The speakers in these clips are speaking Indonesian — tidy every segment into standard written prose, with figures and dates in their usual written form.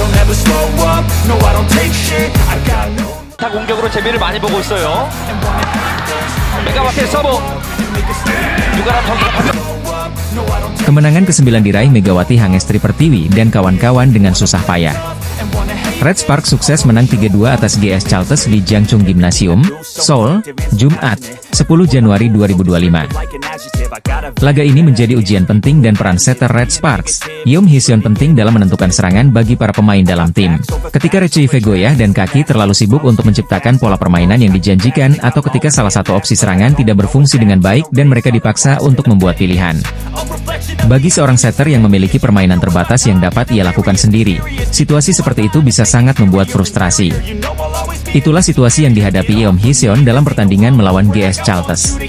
I'll never slow up, no I don't take shit, I got no. 타 공격으로 재미를 많이 보고 있어요. 메가와트의 서브. 유가람 선수가 Kemenangan ke-9 diraih Megawati Hangestri Pertiwi dan kawan-kawan dengan susah payah. Red Sparks sukses menang 3-2 atas GS Chalters di Jangchung Gymnasium, Seoul, Jumat, 10 Januari 2025. Laga ini menjadi ujian penting dan peran setter Red Sparks, Yeom Hee-seon penting dalam menentukan serangan bagi para pemain dalam tim. Ketika Rechie goyah dan kaki terlalu sibuk untuk menciptakan pola permainan yang dijanjikan atau ketika salah satu opsi serangan tidak berfungsi dengan baik dan mereka dipaksa untuk membuat pilihan. Bagi seorang setter yang memiliki permainan terbatas yang dapat ia lakukan sendiri, situasi seperti itu bisa sangat membuat frustrasi. Itulah situasi yang dihadapi Yeom Hee-seon dalam pertandingan melawan GS Chalters.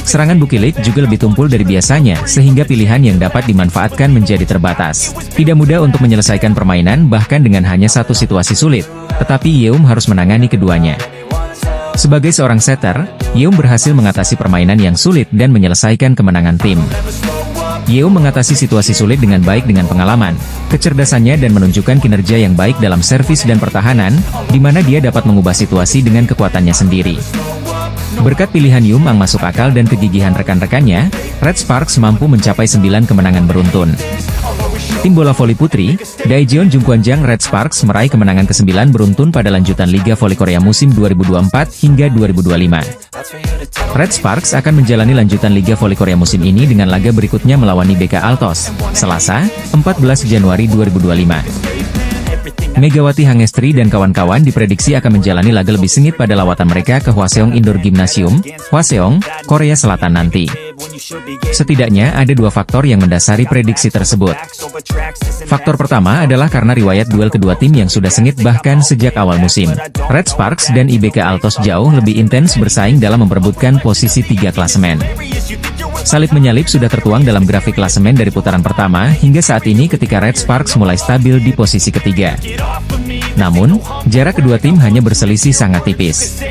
Serangan Bukilit juga lebih tumpul dari biasanya, sehingga pilihan yang dapat dimanfaatkan menjadi terbatas. Tidak mudah untuk menyelesaikan permainan bahkan dengan hanya satu situasi sulit, tetapi Yeom harus menangani keduanya. Sebagai seorang setter, Yeom berhasil mengatasi permainan yang sulit dan menyelesaikan kemenangan tim. Yeom mengatasi situasi sulit dengan baik dengan pengalaman, kecerdasannya dan menunjukkan kinerja yang baik dalam servis dan pertahanan, di mana dia dapat mengubah situasi dengan kekuatannya sendiri. Berkat pilihan Yeom yang masuk akal dan kegigihan rekan-rekannya, Red Sparks mampu mencapai 9 kemenangan beruntun. Tim bola voli putri, Daejeon Jungkwanjang Red Sparks meraih kemenangan ke-9 beruntun pada lanjutan Liga Voli Korea musim 2024 hingga 2025. Red Sparks akan menjalani lanjutan Liga Voli Korea musim ini dengan laga berikutnya melawan IBK Altos, Selasa, 14 Januari 2025. Megawati Hangestri dan kawan-kawan diprediksi akan menjalani laga lebih sengit pada lawatan mereka ke Hwaseong Indoor Gymnasium, Hwaseong, Korea Selatan nanti. Setidaknya ada dua faktor yang mendasari prediksi tersebut. Faktor pertama adalah karena riwayat duel kedua tim yang sudah sengit bahkan sejak awal musim. Red Sparks dan IBK Altos jauh lebih intens bersaing dalam memperebutkan posisi 3 klasemen. Salib-menyalip sudah tertuang dalam grafik klasemen dari putaran pertama hingga saat ini ketika Red Sparks mulai stabil di posisi ketiga. Namun, jarak kedua tim hanya berselisih sangat tipis.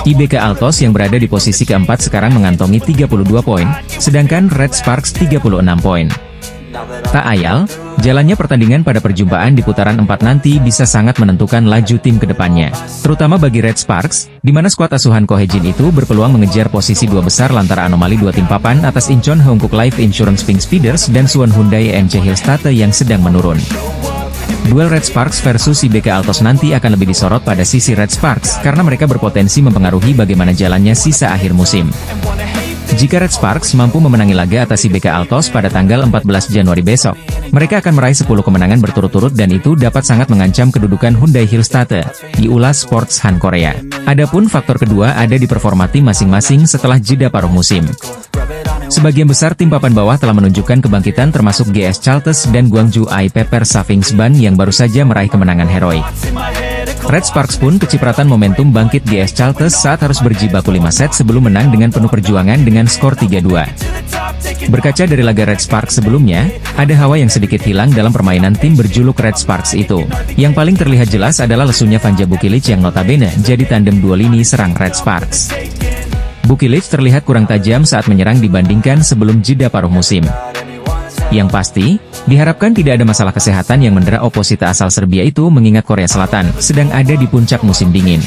IBK Altos yang berada di posisi keempat sekarang mengantongi 32 poin, sedangkan Red Sparks 36 poin. Tak ayal, jalannya pertandingan pada perjumpaan di putaran 4 nanti bisa sangat menentukan laju tim ke depannya, terutama bagi Red Sparks, di mana skuad asuhan Ko Hye-jin itu berpeluang mengejar posisi 2 besar lantaran anomali 2 tim papan atas Incheon Hongkook Life Insurance Pink Speeders dan Suwon Hyundai MC Hillstate yang sedang menurun. Duel Red Sparks versus IBK Altos nanti akan lebih disorot pada sisi Red Sparks karena mereka berpotensi mempengaruhi bagaimana jalannya sisa akhir musim. Jika Red Sparks mampu memenangi laga atas IBK Altos pada tanggal 14 Januari besok, mereka akan meraih 10 kemenangan berturut-turut dan itu dapat sangat mengancam kedudukan Hyundai Hillstate di Ulas Sports Han Korea. Adapun faktor kedua ada di performa tim masing-masing setelah jeda paruh musim. Sebagian besar tim papan bawah telah menunjukkan kebangkitan termasuk GS Chalters dan Gwangju I Pepper Savings Ban yang baru saja meraih kemenangan heroik. Red Sparks pun kecipratan momentum bangkit GS Chalters saat harus berjibaku 5 set sebelum menang dengan penuh perjuangan dengan skor 3-2. Berkaca dari laga Red Sparks sebelumnya, ada hawa yang sedikit hilang dalam permainan tim berjuluk Red Sparks itu. Yang paling terlihat jelas adalah lesunya Vanja Bukilit yang notabene jadi tandem dua lini serang Red Sparks. Bukilit terlihat kurang tajam saat menyerang dibandingkan sebelum jeda paruh musim. Yang pasti, diharapkan tidak ada masalah kesehatan yang mendera oposita asal Serbia itu mengingat Korea Selatan sedang ada di puncak musim dingin.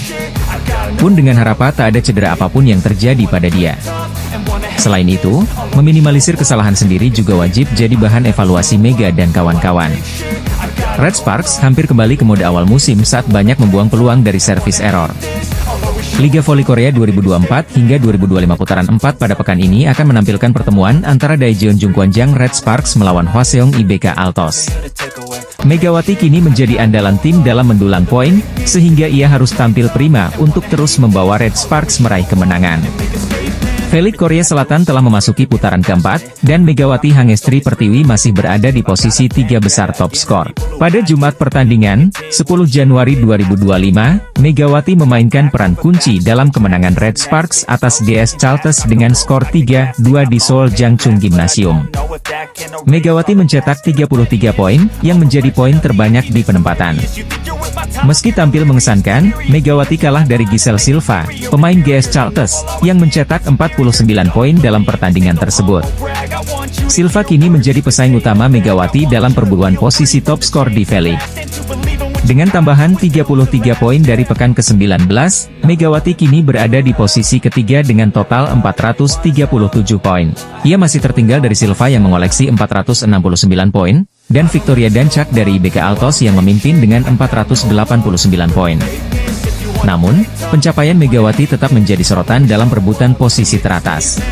Pun dengan harapan tak ada cedera apapun yang terjadi pada dia. Selain itu, meminimalisir kesalahan sendiri juga wajib jadi bahan evaluasi Mega dan kawan-kawan. Red Sparks hampir kembali ke mode awal musim saat banyak membuang peluang dari service error. Liga Voli Korea 2024 hingga 2025 putaran 4 pada pekan ini akan menampilkan pertemuan antara Daejeon Jungkwanjang Red Sparks melawan Hwaseong IBK Altos. Megawati kini menjadi andalan tim dalam mendulang poin, sehingga ia harus tampil prima untuk terus membawa Red Sparks meraih kemenangan. V-League Korea Selatan telah memasuki putaran keempat, dan Megawati Hangestri Pertiwi masih berada di posisi 3 besar top skor. Pada Jumat pertandingan, 10 Januari 2025, Megawati memainkan peran kunci dalam kemenangan Red Sparks atas GS Chalters dengan skor 3-2 di Seoul Jangchung Gymnasium. Megawati mencetak 33 poin, yang menjadi poin terbanyak di penempatan. Meski tampil mengesankan, Megawati kalah dari Giselle Silva, pemain GS Chalters, yang mencetak 49 poin dalam pertandingan tersebut. Silva kini menjadi pesaing utama Megawati dalam perburuan posisi top skor di V-League. Dengan tambahan 33 poin dari pekan ke-19, Megawati kini berada di posisi ketiga dengan total 437 poin. Ia masih tertinggal dari Silva yang mengoleksi 469 poin, dan Victoria Dancak dari IBK Altos yang memimpin dengan 489 poin. Namun, pencapaian Megawati tetap menjadi sorotan dalam perebutan posisi teratas.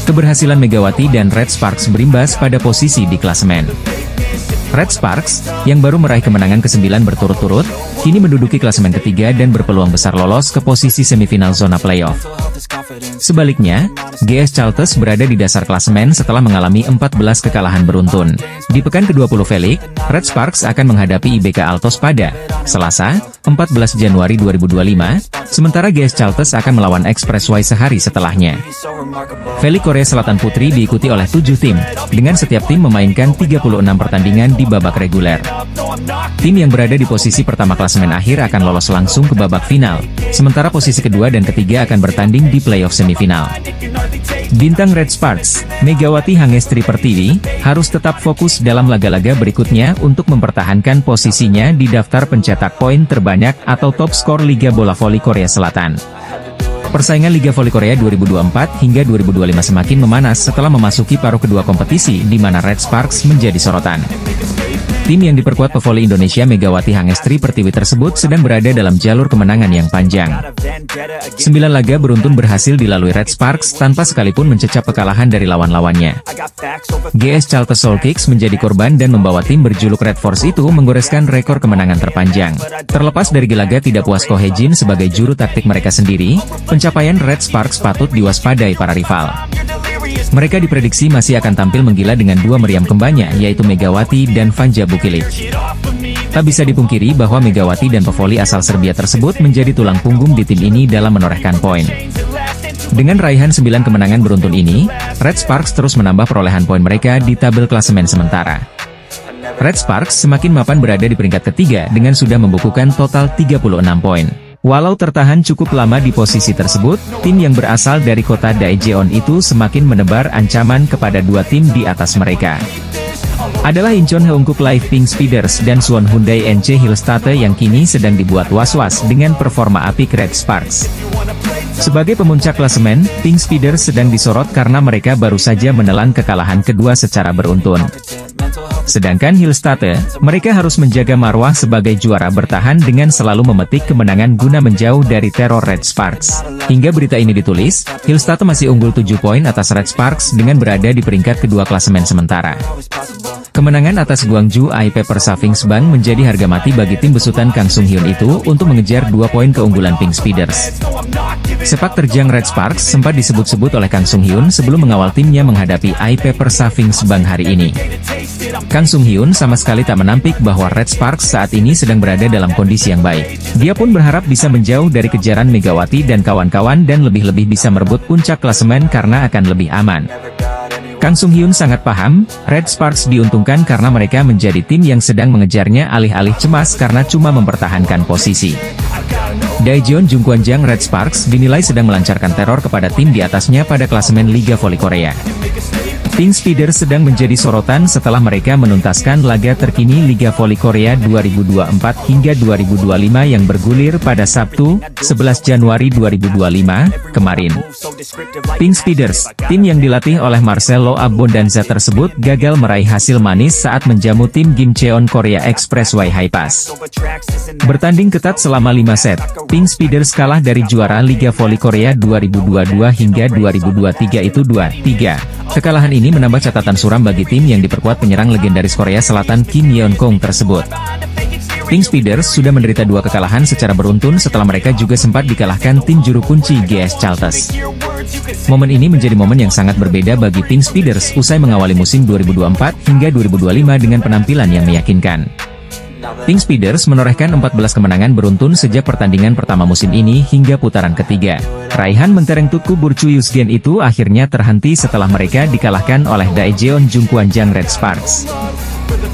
Keberhasilan Megawati dan Red Sparks berimbas pada posisi di klasemen. Red Sparks, yang baru meraih kemenangan ke-9 berturut-turut, kini menduduki klasemen ketiga dan berpeluang besar lolos ke posisi semifinal zona playoff. Sebaliknya, GS Caltes berada di dasar klasemen setelah mengalami 14 kekalahan beruntun. Di pekan ke-20 Felix, Red Sparks akan menghadapi IBK Altos pada Selasa, 14 Januari 2025, sementara GS Caltes akan melawan Expressway sehari setelahnya. Felix Korea Selatan Putri diikuti oleh 7 tim, dengan setiap tim memainkan 36 pertandingan di babak reguler. Tim yang berada di posisi pertama klasemen akhir akan lolos langsung ke babak final, sementara posisi kedua dan ketiga akan bertanding di playoff semifinal. Bintang Red Sparks, Megawati Hangestri Pertiwi, harus tetap fokus dalam laga-laga berikutnya untuk mempertahankan posisinya di daftar pencetak poin terbanyak atau top skor Liga Bola Voli Korea Selatan. Persaingan Liga Voli Korea 2024 hingga 2025 semakin memanas setelah memasuki paruh kedua kompetisi di mana Red Sparks menjadi sorotan. Tim yang diperkuat pevoli Indonesia Megawati Hangestri Pertiwi tersebut sedang berada dalam jalur kemenangan yang panjang. 9 laga beruntun berhasil dilalui Red Sparks tanpa sekalipun mencecap kekalahan dari lawan-lawannya. GS Caltes Soul Kicks menjadi korban dan membawa tim berjuluk Red Force itu menggoreskan rekor kemenangan terpanjang. Terlepas dari gelagat tidak puas Ko Hye-jin sebagai juru taktik mereka sendiri, pencapaian Red Sparks patut diwaspadai para rival. Mereka diprediksi masih akan tampil menggila dengan dua meriam kembarnya yaitu Megawati dan Vanja Bukilic. Tak bisa dipungkiri bahwa Megawati dan pevoli asal Serbia tersebut menjadi tulang punggung di tim ini dalam menorehkan poin. Dengan raihan 9 kemenangan beruntun ini, Red Sparks terus menambah perolehan poin mereka di tabel klasemen sementara. Red Sparks semakin mapan berada di peringkat ketiga dengan sudah membukukan total 36 poin. Walau tertahan cukup lama di posisi tersebut, tim yang berasal dari kota Daejeon itu semakin menebar ancaman kepada dua tim di atas mereka. Adalah Incheon Heungkuk Live Pink Speeders dan Suwon Hyundai NC Hillstate yang kini sedang dibuat was-was dengan performa apik Red Sparks. Sebagai pemuncak klasemen, Pink Speeders sedang disorot karena mereka baru saja menelan kekalahan kedua secara beruntun. Sedangkan Hillstate, mereka harus menjaga marwah sebagai juara bertahan dengan selalu memetik kemenangan guna menjauh dari teror Red Sparks. Hingga berita ini ditulis, Hillstate masih unggul 7 poin atas Red Sparks dengan berada di peringkat kedua klasemen sementara. Kemenangan atas Gwangju Paper Savings Bank menjadi harga mati bagi tim besutan Kang Sung Hyun itu untuk mengejar 2 poin keunggulan Pink Speeders. Sepak terjang Red Sparks sempat disebut-sebut oleh Kang Sung Hyun sebelum mengawal timnya menghadapi Paper Savings Bank hari ini. Kang Sung Hyun sama sekali tak menampik bahwa Red Sparks saat ini sedang berada dalam kondisi yang baik. Dia pun berharap bisa menjauh dari kejaran Megawati dan kawan-kawan dan lebih-lebih bisa merebut puncak klasemen karena akan lebih aman. Kang Sung Hyun sangat paham, Red Sparks diuntungkan karena mereka menjadi tim yang sedang mengejarnya alih-alih cemas karena cuma mempertahankan posisi. Daejeon Jungkwanjang Red Sparks dinilai sedang melancarkan teror kepada tim di atasnya pada klasemen Liga Voli Korea. Pink Speeders sedang menjadi sorotan setelah mereka menuntaskan laga terkini Liga Voli Korea 2024 hingga 2025 yang bergulir pada Sabtu, 11 Januari 2025, kemarin. Pink Speeders, tim yang dilatih oleh Marcelo Abbondanza tersebut gagal meraih hasil manis saat menjamu tim Gimcheon Korea Expressway Highpass. Bertanding ketat selama 5 set, Pink Speeders kalah dari juara Liga Voli Korea 2022 hingga 2023 itu 2-3. Kekalahan ini menambah catatan suram bagi tim yang diperkuat penyerang legendaris Korea Selatan Kim Yeon-kong tersebut. Pink Speeders sudah menderita 2 kekalahan secara beruntun setelah mereka juga sempat dikalahkan tim juru kunci GS Caltes. Momen ini menjadi momen yang sangat berbeda bagi Pink Speeders usai mengawali musim 2024 hingga 2025 dengan penampilan yang meyakinkan. Pink Speeders menorehkan 14 kemenangan beruntun sejak pertandingan pertama musim ini hingga putaran ketiga. Raihan mentereng Tuku Burcu Yusgen itu akhirnya terhenti setelah mereka dikalahkan oleh Daejeon Jungkwanjang Red Sparks.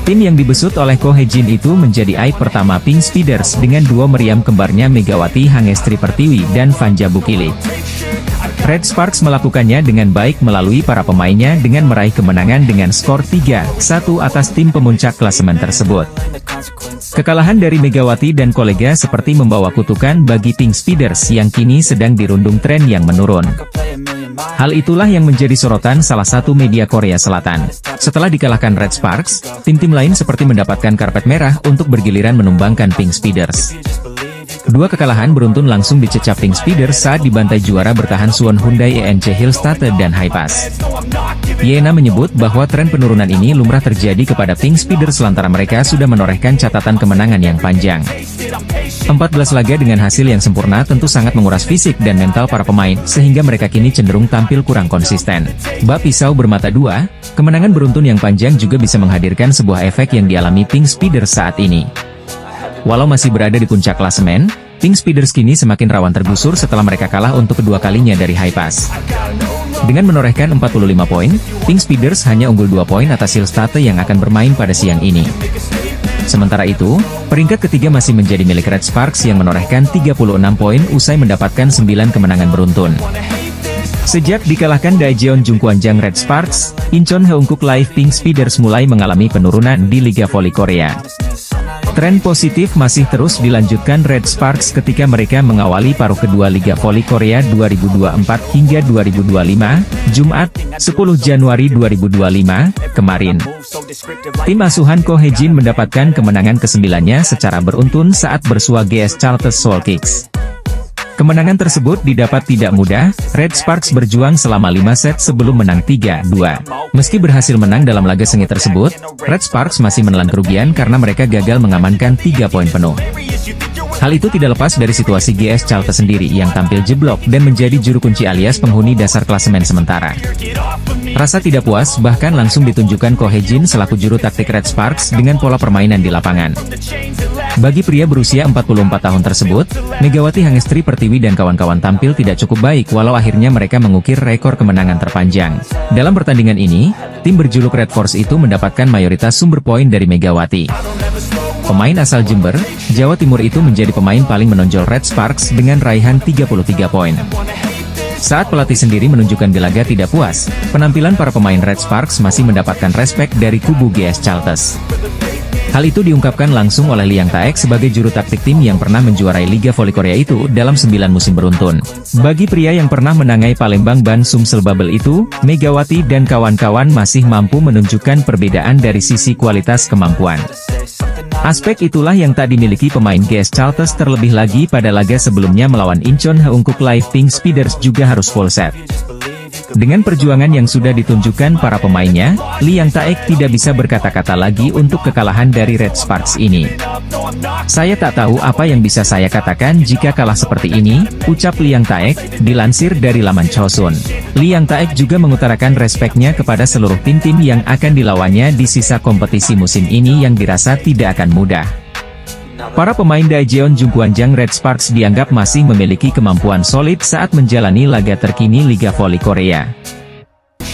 Tim yang dibesut oleh Ko Hye-jin itu menjadi aib pertama Pink Speeders dengan 2 meriam kembarnya Megawati Hangestri Pertiwi dan Vanja Bukilic. Red Sparks melakukannya dengan baik melalui para pemainnya dengan meraih kemenangan dengan skor 3-1 atas tim pemuncak klasemen tersebut. Kekalahan dari Megawati dan kolega seperti membawa kutukan bagi Pink Speeders yang kini sedang dirundung tren yang menurun. Hal itulah yang menjadi sorotan salah satu media Korea Selatan. Setelah dikalahkan Red Sparks, tim-tim lain seperti mendapatkan karpet merah untuk bergiliran menumbangkan Pink Speeders. Dua kekalahan beruntun langsung dicecap Pink Speeders saat dibantai juara bertahan Suwon Hyundai ENC Hillstate dan Hypass. Yena menyebut bahwa tren penurunan ini lumrah terjadi kepada Pink Speeders lantaran mereka sudah menorehkan catatan kemenangan yang panjang. 14 laga dengan hasil yang sempurna tentu sangat menguras fisik dan mental para pemain, sehingga mereka kini cenderung tampil kurang konsisten. Bab pisau bermata dua, kemenangan beruntun yang panjang juga bisa menghadirkan sebuah efek yang dialami Pink Speeders saat ini. Walau masih berada di puncak klasemen, Pink Speeders kini semakin rawan tergusur setelah mereka kalah untuk kedua kalinya dari Hypass. Dengan menorehkan 45 poin, Pink Speeders hanya unggul 2 poin atas Hillstate yang akan bermain pada siang ini. Sementara itu, peringkat ketiga masih menjadi milik Red Sparks yang menorehkan 36 poin usai mendapatkan 9 kemenangan beruntun. Sejak dikalahkan Daejeon Jungkwanjang Red Sparks, Incheon Heungkuk Live Pink Speeders mulai mengalami penurunan di Liga Voli Korea. Tren positif masih terus dilanjutkan Red Sparks ketika mereka mengawali paruh kedua Liga Voli Korea 2024 hingga 2025, Jumat, 10 Januari 2025, kemarin. Tim asuhan Ko Hae-jin mendapatkan kemenangan ke-9-nya secara beruntun saat bersua GS Charles Soul Kicks. Kemenangan tersebut didapat tidak mudah, Red Sparks berjuang selama 5 set sebelum menang 3-2. Meski berhasil menang dalam laga sengit tersebut, Red Sparks masih menelan kerugian karena mereka gagal mengamankan 3 poin penuh. Hal itu tidak lepas dari situasi GS Charles sendiri yang tampil jeblok dan menjadi juru kunci alias penghuni dasar klasemen sementara. Rasa tidak puas bahkan langsung ditunjukkan Ko Hae-jin selaku juru taktik Red Sparks dengan pola permainan di lapangan. Bagi pria berusia 44 tahun tersebut, Megawati Hangestri Pertiwi dan kawan-kawan tampil tidak cukup baik walau akhirnya mereka mengukir rekor kemenangan terpanjang. Dalam pertandingan ini, tim berjuluk Red Force itu mendapatkan mayoritas sumber poin dari Megawati. Pemain asal Jember, Jawa Timur itu menjadi pemain paling menonjol Red Sparks dengan raihan 33 poin. Saat pelatih sendiri menunjukkan di laga tidak puas, penampilan para pemain Red Sparks masih mendapatkan respek dari kubu GS Charles. Hal itu diungkapkan langsung oleh Liang Taek sebagai juru taktik tim yang pernah menjuarai Liga Voli Korea itu dalam 9 musim beruntun. Bagi pria yang pernah menangai Palembang Ban Sumsel Bubble itu, Megawati dan kawan-kawan masih mampu menunjukkan perbedaan dari sisi kualitas kemampuan. Aspek itulah yang tak dimiliki pemain GS Charles terlebih lagi pada laga sebelumnya melawan Incheon Heungkuk Live Pink Speeders juga harus full set. Dengan perjuangan yang sudah ditunjukkan para pemainnya, Liang Taek tidak bisa berkata-kata lagi untuk kekalahan dari Red Sparks ini. Saya tak tahu apa yang bisa saya katakan jika kalah seperti ini, ucap Liang Taek, dilansir dari laman Chosun. Liang Taek juga mengutarakan respeknya kepada seluruh tim-tim yang akan dilawannya di sisa kompetisi musim ini yang dirasa tidak akan mudah. Para pemain Daejeon Jungkwanjang Red Sparks dianggap masih memiliki kemampuan solid saat menjalani laga terkini Liga Voli Korea.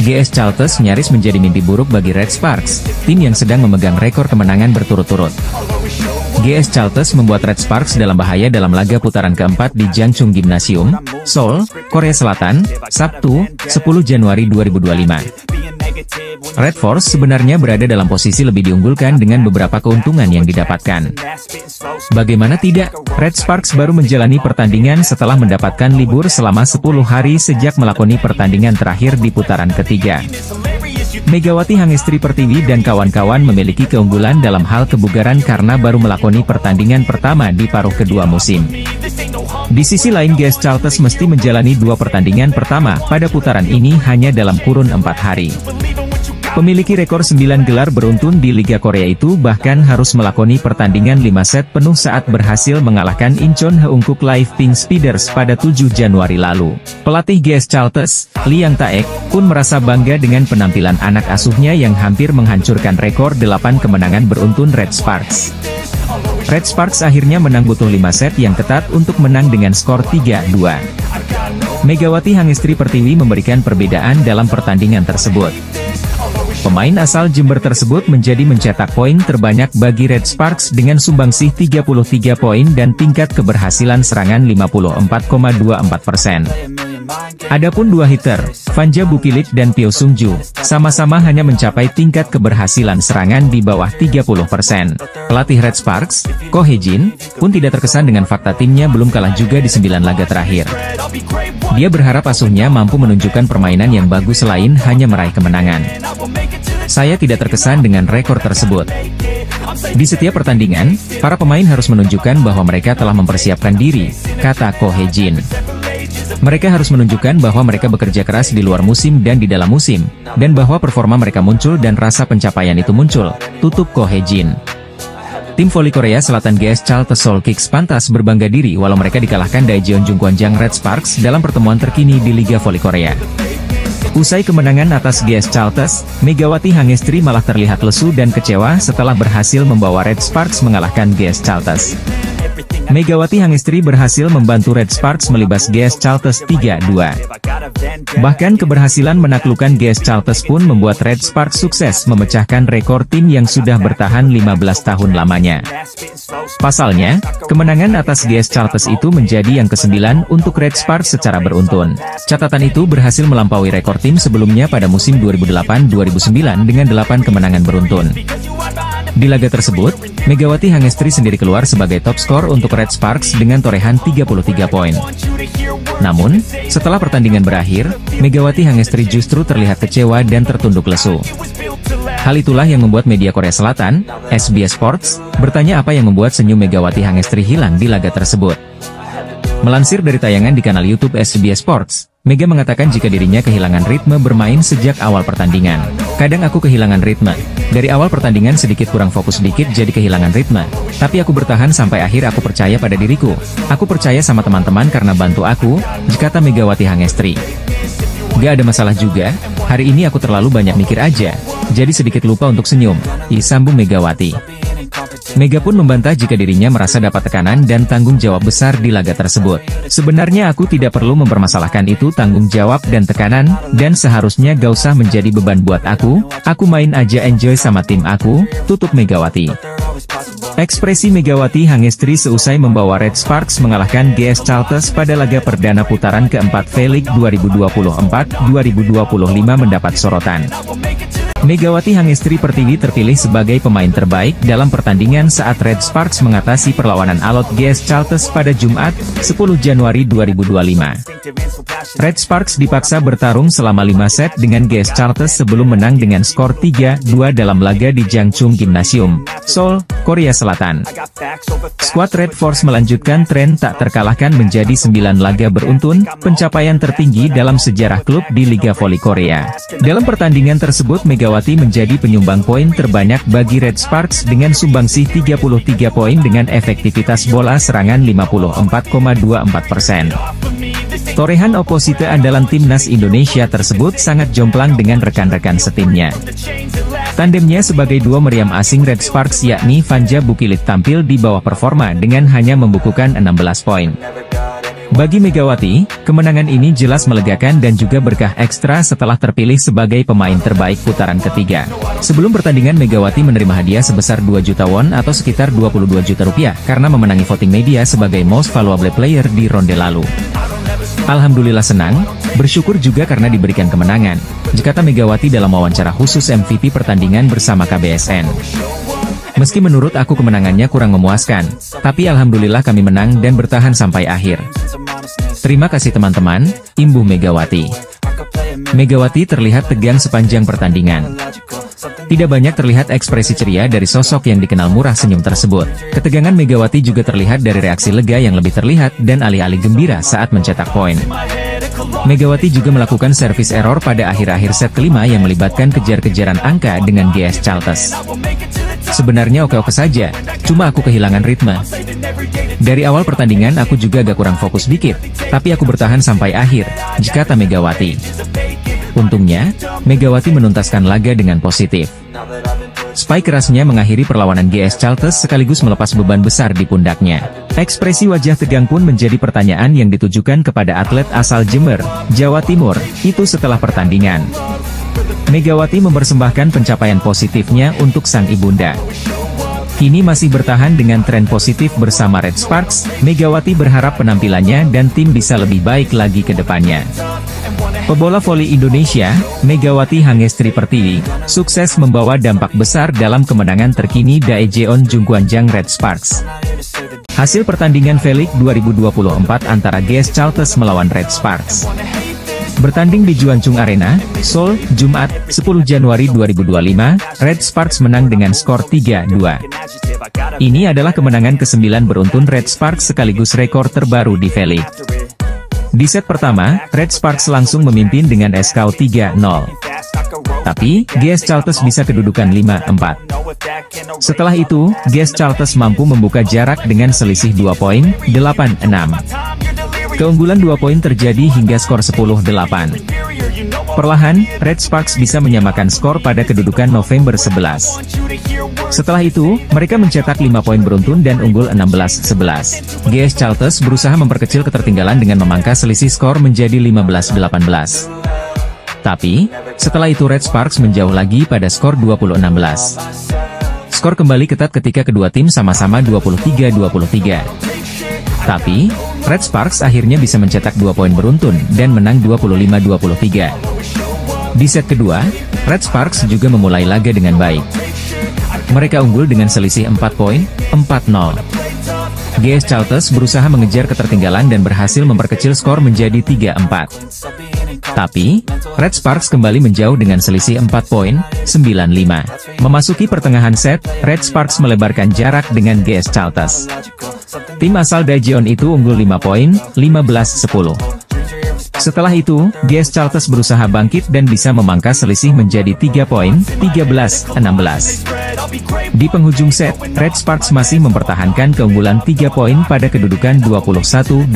GS Charles nyaris menjadi mimpi buruk bagi Red Sparks, tim yang sedang memegang rekor kemenangan berturut-turut. GS Charles membuat Red Sparks dalam bahaya dalam laga putaran keempat di Jangchung Gymnasium, Seoul, Korea Selatan, Sabtu, 10 Januari 2025. Red Force sebenarnya berada dalam posisi lebih diunggulkan dengan beberapa keuntungan yang didapatkan. Bagaimana tidak, Red Sparks baru menjalani pertandingan setelah mendapatkan libur selama 10 hari sejak melakoni pertandingan terakhir di putaran ketiga. Megawati Hangestri Pertiwi dan kawan-kawan memiliki keunggulan dalam hal kebugaran karena baru melakoni pertandingan pertama di paruh kedua musim. Di sisi lain GS Charles mesti menjalani 2 pertandingan pertama pada putaran ini hanya dalam kurun 4 hari. Pemiliki rekor 9 gelar beruntun di Liga Korea itu bahkan harus melakoni pertandingan 5 set penuh saat berhasil mengalahkan Incheon Heungkuk Live Pink Speeders pada 7 Januari lalu. Pelatih GS Charles, Liang Taek, pun merasa bangga dengan penampilan anak asuhnya yang hampir menghancurkan rekor 8 kemenangan beruntun Red Sparks. Red Sparks akhirnya menang butuh 5 set yang ketat untuk menang dengan skor 3-2. Megawati Hangestri Pertiwi memberikan perbedaan dalam pertandingan tersebut. Pemain asal Jember tersebut menjadi mencetak poin terbanyak bagi Red Sparks dengan sumbangsih 33 poin dan tingkat keberhasilan serangan 54,24%. Adapun dua hitter, Vanja Bukilik dan Pyo Sungju, sama-sama hanya mencapai tingkat keberhasilan serangan di bawah 30%. Pelatih Red Sparks, Ko Hye-jin, pun tidak terkesan dengan fakta timnya belum kalah juga di 9 laga terakhir. Dia berharap asuhnya mampu menunjukkan permainan yang bagus selain hanya meraih kemenangan. Saya tidak terkesan dengan rekor tersebut. Di setiap pertandingan, para pemain harus menunjukkan bahwa mereka telah mempersiapkan diri, kata Ko Hye-jin. Mereka harus menunjukkan bahwa mereka bekerja keras di luar musim dan di dalam musim, dan bahwa performa mereka muncul dan rasa pencapaian itu muncul, tutup Ko Hye-jin. Tim voli Korea Selatan GS Chalters Seoul Kicks pantas berbangga diri walau mereka dikalahkan Daejeon Jungkwanjang Red Sparks dalam pertemuan terkini di Liga Voli Korea. Usai kemenangan atas GS Chalters, Megawati Hangestri malah terlihat lesu dan kecewa setelah berhasil membawa Red Sparks mengalahkan GS Chalters. Megawati Hangestri berhasil membantu Red Sparks melibas GS Chalters 3-2. Bahkan keberhasilan menaklukkan GS Chalters pun membuat Red Sparks sukses memecahkan rekor tim yang sudah bertahan 15 tahun lamanya. Pasalnya, kemenangan atas GS Chalters itu menjadi yang ke-9 untuk Red Sparks secara beruntun. Catatan itu berhasil melampaui rekor tim sebelumnya pada musim 2008-2009 dengan 8 kemenangan beruntun. Di laga tersebut, Megawati Hangestri sendiri keluar sebagai top skor untuk Red Sparks dengan torehan 33 poin. Namun, setelah pertandingan berakhir, Megawati Hangestri justru terlihat kecewa dan tertunduk lesu. Hal itulah yang membuat media Korea Selatan, SBS Sports, bertanya apa yang membuat senyum Megawati Hangestri hilang di laga tersebut. Melansir dari tayangan di kanal YouTube SBS Sports, Mega mengatakan jika dirinya kehilangan ritme bermain sejak awal pertandingan. Kadang aku kehilangan ritme. Dari awal pertandingan sedikit kurang fokus sedikit jadi kehilangan ritme. Tapi aku bertahan sampai akhir aku percaya pada diriku. Aku percaya sama teman-teman karena bantu aku, kata Megawati Hangestri. Gak ada masalah juga, hari ini aku terlalu banyak mikir aja. Jadi sedikit lupa untuk senyum, sambung Megawati. Mega pun membantah jika dirinya merasa dapat tekanan dan tanggung jawab besar di laga tersebut. Sebenarnya aku tidak perlu mempermasalahkan itu tanggung jawab dan tekanan, dan seharusnya gak usah menjadi beban buat aku main aja enjoy sama tim aku, tutup Megawati. Ekspresi Megawati Hangestri seusai membawa Red Sparks mengalahkan GS Chalters pada laga perdana putaran keempat V-League 2024-2025 mendapat sorotan. Megawati Hangestri Pertiwi terpilih sebagai pemain terbaik dalam pertandingan saat Red Sparks mengatasi perlawanan alot GS Chalters pada Jumat, 10 Januari 2025. Red Sparks dipaksa bertarung selama 5 set dengan GS Chalters sebelum menang dengan skor 3-2 dalam laga di Jangchung Gymnasium, Seoul, Korea Selatan. Skuad Red Force melanjutkan tren tak terkalahkan menjadi 9 laga beruntun, pencapaian tertinggi dalam sejarah klub di Liga Voli Korea. Dalam pertandingan tersebut Megawati menjadi penyumbang poin terbanyak bagi Red Sparks dengan sumbangsih 33 poin dengan efektivitas bola serangan 54,24%. Torehan oposite andalan timnas Indonesia tersebut sangat jomplang dengan rekan-rekan setimnya. Tandemnya sebagai dua meriam asing Red Sparks yakni Vanja Bukilik tampil di bawah performa dengan hanya membukukan 16 poin. Bagi Megawati, kemenangan ini jelas melegakan dan juga berkah ekstra setelah terpilih sebagai pemain terbaik putaran ketiga. Sebelum pertandingan Megawati menerima hadiah sebesar 2 juta won atau sekitar 22 juta rupiah karena memenangi voting media sebagai Most Valuable Player di ronde lalu. Alhamdulillah senang, bersyukur juga karena diberikan kemenangan, kata Megawati dalam wawancara khusus MVP pertandingan bersama KBSN. Meski menurut aku kemenangannya kurang memuaskan, tapi alhamdulillah kami menang dan bertahan sampai akhir. Terima kasih teman-teman, imbuh Megawati. Megawati terlihat tegang sepanjang pertandingan. Tidak banyak terlihat ekspresi ceria dari sosok yang dikenal murah senyum tersebut. Ketegangan Megawati juga terlihat dari reaksi lega yang lebih terlihat dan alih-alih gembira saat mencetak poin. Megawati juga melakukan service error pada akhir-akhir set kelima yang melibatkan kejar-kejaran angka dengan GS Chalters. Sebenarnya oke-oke saja, cuma aku kehilangan ritme. Dari awal pertandingan aku juga agak kurang fokus dikit, tapi aku bertahan sampai akhir, kata Megawati. Untungnya, Megawati menuntaskan laga dengan positif. Spike kerasnya mengakhiri perlawanan GS Chalters sekaligus melepas beban besar di pundaknya. Ekspresi wajah tegang pun menjadi pertanyaan yang ditujukan kepada atlet asal Jember, Jawa Timur, itu setelah pertandingan. Megawati mempersembahkan pencapaian positifnya untuk sang ibunda. kini masih bertahan dengan tren positif bersama Red Sparks. Megawati berharap penampilannya dan tim bisa lebih baik lagi ke depannya. Pebola voli Indonesia, Megawati Hangestri Pertiwi, sukses membawa dampak besar dalam kemenangan terkini Daejeon Jungkwanjang Red Sparks. Hasil pertandingan V-League 2024 antara GS Chalters melawan Red Sparks. Bertanding di Juanchung Arena, Seoul, Jumat, 10 Januari 2025, Red Sparks menang dengan skor 3-2. Ini adalah kemenangan ke-9 beruntun Red Sparks sekaligus rekor terbaru di V-League. Di set pertama, Red Sparks langsung memimpin dengan skor 3-0. Tapi, GS Chalters bisa kedudukan 5-4. Setelah itu, GS Chalters mampu membuka jarak dengan selisih 2 poin, 8-6. Keunggulan 2 poin terjadi hingga skor 10-8. Perlahan, Red Sparks bisa menyamakan skor pada kedudukan November 11. Setelah itu, mereka mencetak 5 poin beruntun dan unggul 16-11. GS Chalters berusaha memperkecil ketertinggalan dengan memangkas selisih skor menjadi 15-18. Tapi, setelah itu Red Sparks menjauh lagi pada skor 20-16. Skor kembali ketat ketika kedua tim sama-sama 23-23. Tapi, Red Sparks akhirnya bisa mencetak 2 poin beruntun dan menang 25-23. Di set kedua, Red Sparks juga memulai laga dengan baik. Mereka unggul dengan selisih 4 poin, 4-0. GS Chalters berusaha mengejar ketertinggalan dan berhasil memperkecil skor menjadi 3-4. Tapi, Red Sparks kembali menjauh dengan selisih 4 poin, 9-5. Memasuki pertengahan set, Red Sparks melebarkan jarak dengan GS Chalters. Tim asal Daejeon itu unggul 5 poin, 15-10. Setelah itu, GS Chalters berusaha bangkit dan bisa memangkas selisih menjadi 3 poin, 13-16. Di penghujung set, Red Sparks masih mempertahankan keunggulan 3 poin pada kedudukan 21-18.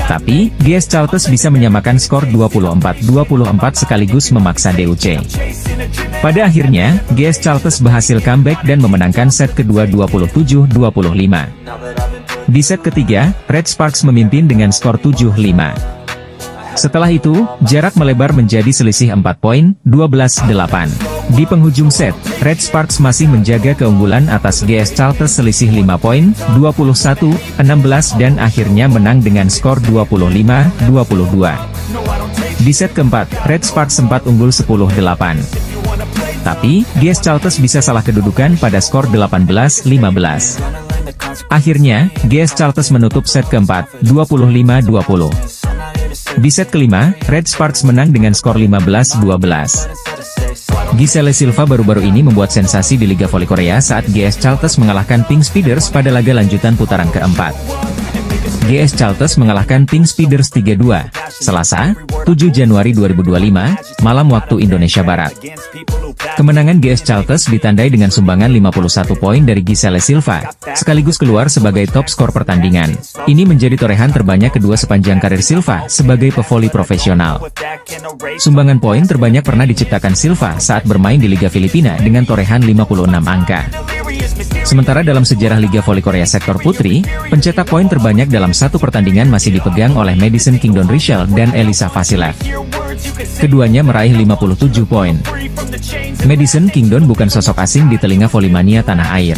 Tapi, GS Chalters bisa menyamakan skor 24-24 sekaligus memaksa DUC. Pada akhirnya, GS Chalters berhasil comeback dan memenangkan set kedua 27-25. Di set ketiga, Red Sparks memimpin dengan skor 7-5. Setelah itu, jarak melebar menjadi selisih 4 poin, 12-8. Di penghujung set, Red Sparks masih menjaga keunggulan atas GS Chalters selisih 5 poin, 21-16 dan akhirnya menang dengan skor 25-22. Di set keempat, Red Sparks sempat unggul 10-8. Tapi, GS Chalters bisa salah kedudukan pada skor 18-15. Akhirnya, GS Chalters menutup set keempat, 25-20. Di set kelima, Red Sparks menang dengan skor 15-12. Giselle Silva baru-baru ini membuat sensasi di Liga Voli Korea saat GS Chalters mengalahkan Pink Speeders pada laga lanjutan putaran keempat. GS Chalters mengalahkan Pink Speeders 3-2, Selasa, 7 Januari 2025, malam waktu Indonesia Barat. Kemenangan GS Chalters ditandai dengan sumbangan 51 poin dari Giselle Silva, sekaligus keluar sebagai top skor pertandingan. Ini menjadi torehan terbanyak kedua sepanjang karir Silva sebagai pevoli profesional. Sumbangan poin terbanyak pernah diciptakan Silva saat bermain di Liga Filipina dengan torehan 56 angka. Sementara dalam sejarah Liga Voli Korea sektor putri, pencetak poin terbanyak dalam satu pertandingan masih dipegang oleh Madison Kingdon Richel dan Elisa Vasilev. Keduanya meraih 57 poin. Madison Kingdon bukan sosok asing di telinga volimania tanah air.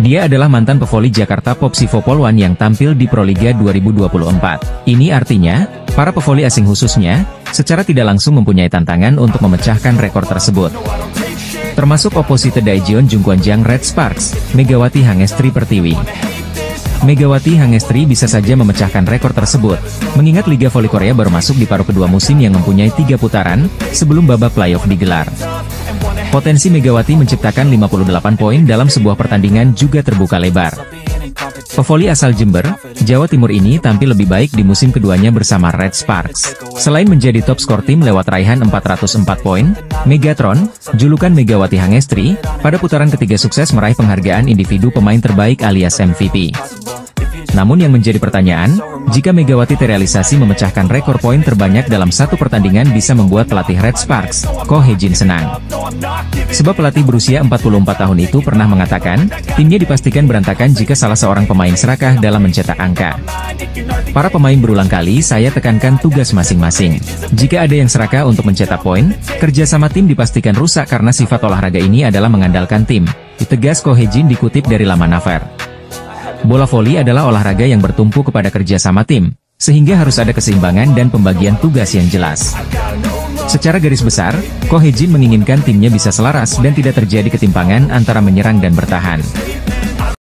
Dia adalah mantan pevoli Jakarta Popsivo Polwan yang tampil di Proliga 2024. Ini artinya, para pevoli asing khususnya, secara tidak langsung mempunyai tantangan untuk memecahkan rekor tersebut. Termasuk oposite Daejeon Jungkwanjang Red Sparks, Megawati Hangestri Pertiwi. Megawati Hangestri bisa saja memecahkan rekor tersebut, mengingat Liga Voli Korea baru masuk di paruh kedua musim yang mempunyai 3 putaran, sebelum babak playoff digelar. Potensi Megawati menciptakan 58 poin dalam sebuah pertandingan juga terbuka lebar. Pevoli asal Jember, Jawa Timur ini tampil lebih baik di musim keduanya bersama Red Sparks. Selain menjadi top skor tim lewat raihan 404 poin, Megatron, julukan Megawati Hangestri, pada putaran ketiga sukses meraih penghargaan individu pemain terbaik alias MVP. Namun yang menjadi pertanyaan, jika Megawati terrealisasi memecahkan rekor poin terbanyak dalam satu pertandingan bisa membuat pelatih Red Sparks, Ko Hejin senang. Sebab pelatih berusia 44 tahun itu pernah mengatakan, timnya dipastikan berantakan jika salah seorang pemain serakah dalam mencetak angka. Para pemain berulang kali saya tekankan tugas masing-masing. Jika ada yang serakah untuk mencetak poin, kerjasama tim dipastikan rusak karena sifat olahraga ini adalah mengandalkan tim. Tegas Ko Hee-jin dikutip dari laman Naver. Bola voli adalah olahraga yang bertumpu kepada kerja sama tim, sehingga harus ada keseimbangan dan pembagian tugas yang jelas. Secara garis besar, Ko Hee-jin menginginkan timnya bisa selaras dan tidak terjadi ketimpangan antara menyerang dan bertahan.